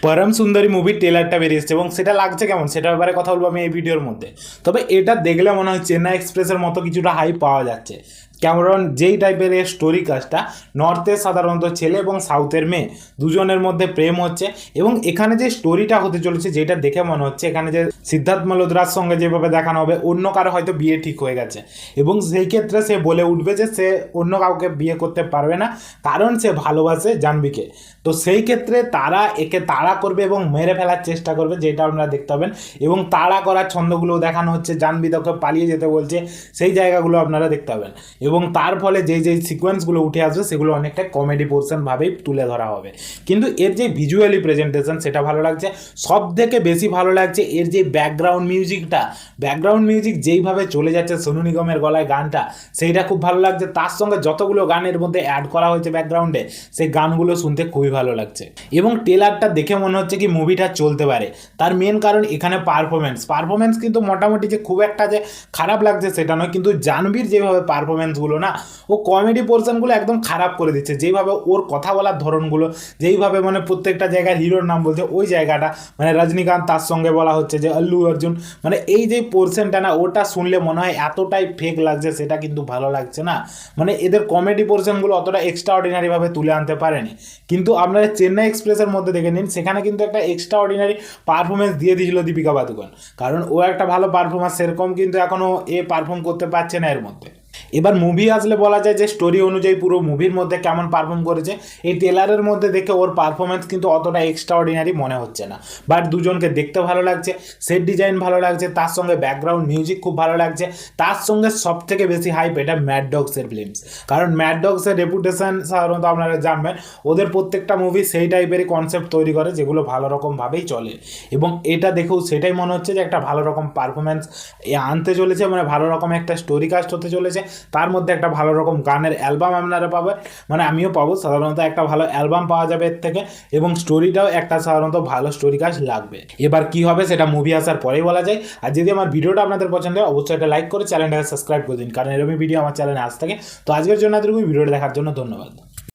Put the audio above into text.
পরম সুন্দরী মুভির ট্রেলারটা বেরিয়েছে এবং সেটা লাগছে কেমন সেটার ব্যাপারে কথা বলবো আমি এই ভিডিওর মধ্যে। তবে এটা দেখলে মনে হয় চেন্নাই এক্সপ্রেসের মতো কিছুটা হাই পাওয়া যাচ্ছে, কারণ যেই টাইপের এর স্টোরি কাজটা, নর্থের সাধারণত ছেলে এবং সাউথের মেয়ে দুজনের মধ্যে প্রেম হচ্ছে এবং এখানে যে স্টোরিটা হতে চলেছে যেটা দেখে মনে হচ্ছে এখানে যে সিদ্ধার্থ মালহোত্রার সঙ্গে যেভাবে দেখানো হবে অন্য কারো হয়তো বিয়ে ঠিক হয়ে গেছে এবং সেই ক্ষেত্রে সে বলে উঠবে যে সে অন্য কাউকে বিয়ে করতে পারবে না কারণ সে ভালোবাসে জাহ্নবীকে। তো সেই ক্ষেত্রে তারা একে তাড়া করবে এবং মেরে ফেলার চেষ্টা করবে, যেটা আপনারা দেখতে পাবেন এবং তাড়া করার ছন্দগুলো দেখানো হচ্ছে, জাহ্নবী তাকে পালিয়ে যেতে বলছে, সেই জায়গাগুলো আপনারা দেখতে পাবেন এবং তার ফলে যেই সিকোয়েন্সগুলো উঠে আসবে সেগুলো অনেকটা কমেডি পোর্শন ভাবেই তুলে ধরা হবে। কিন্তু এর যে ভিজুয়ালি প্রেজেন্টেশন সেটা ভালো লাগছে, সব থেকে বেশি ভালো লাগছে এর যে ব্যাকগ্রাউন্ড মিউজিক যেইভাবে চলে যাচ্ছে সোনু নিগমের গলায় গানটা, সেইটা খুব ভালো লাগছে। তার সঙ্গে যতগুলো গানের মধ্যে অ্যাড করা হয়েছে ব্যাকগ্রাউন্ডে সেই গানগুলো শুনতে খুবই ভালো লাগছে এবং ট্রেলারটা দেখে মনে হচ্ছে কি মুভিটা চলতে পারে। তার মেন কারণ এখানে পারফরমেন্স কিন্তু মোটামুটি যে খুব একটা যে খারাপ লাগছে সেটা নয়, কিন্তু জাহ্নবীর যেভাবে পারফরমেন্সগুলো না, ও কমেডি পোর্শনগুলো একদম খারাপ করে দিচ্ছে। যেইভাবে ওর কথা বলার ধরনগুলো, যেইভাবে মানে প্রত্যেকটা জায়গায় হিরোর নাম বলছে, ওই জায়গাটা মানে রজনীকান্ত তার সঙ্গে বলা হচ্ছে যে আল্লু অর্জুন, মানে এই যে পোর্শনটা না ওটা শুনলে মনে হয় এতটাই ফেক লাগছে, সেটা কিন্তু ভালো লাগছে না। মানে এদের কমেডি পোর্শনগুলো অতটা এক্সট্রা অর্ডিনারিভাবে তুলে আনতে পারেনি। কিন্তু আপনারা চেন্নাই এক্সপ্রেসের মধ্যে দেখে নিন, সেখানে কিন্তু একটা এক্সট্রা অর্ডিনারি পারফরমেন্স দিয়ে দিয়েছিল দীপিকা পাদুকোন, কারণ ও একটা ভালো পারফরমেন্স সেরকম কিন্তু এখনও এ পারফর্ম করতে পারছে না এর মধ্যে। এবার মুভি আসলে বলা যায় যে স্টোরি অনুযায়ী পুরো মুভির মধ্যে কেমন পারফর্ম করেছে, এই ট্রেলারের মধ্যে দেখে ওর পারফরমেন্স কিন্তু অতটা এক্সট্রা অর্ডিনারি মনে হচ্ছে না। বাট দুজনকে দেখতে ভালো লাগছে, সেট ডিজাইন ভালো লাগছে, তার সঙ্গে ব্যাকগ্রাউন্ড মিউজিক খুব ভালো লাগছে। তার সঙ্গে সব থেকে বেশি হাইপ এটা ম্যাড ডগসের ফিল্মস, কারণ ম্যাড ডগসের রেপুটেশন সাধারণত আপনারা জানবেন, ওদের প্রত্যেকটা মুভি সেই টাইপেরই কনসেপ্ট তৈরি করে যেগুলো ভালো রকমভাবেই চলে এবং এটা দেখেও সেটাই মনে হচ্ছে যে একটা ভালো রকম পারফরমেন্স আনতে চলেছে, মানে ভালো রকম একটা স্টোরি কাস্ট হতে চলেছে। তার মধ্যে একটা ভালো রকম গানের অ্যালবাম আপনারা পাবেন, মানে আমিও পাবো, সাধারণত একটা ভালো অ্যালবাম পাওয়া যাবে এর থেকে এবং স্টোরিটাও একটা সাধারণত ভালো স্টোরি কাস্ট লাগবে। এবার কি হবে সেটা মুভি আসার পরেই বলা যায়। আর যদি আমার ভিডিওটা আপনাদের পছন্দ হয় অবশ্যই একটা লাইক করে চ্যানেলটাকে সাবস্ক্রাইব করে দিন, কারণ এরকম ভিডিও আমার চ্যানেলে আজ থাকে। তো আজকের জন্য এতটুকুই, ভিডিওটা দেখার জন্য ধন্যবাদ।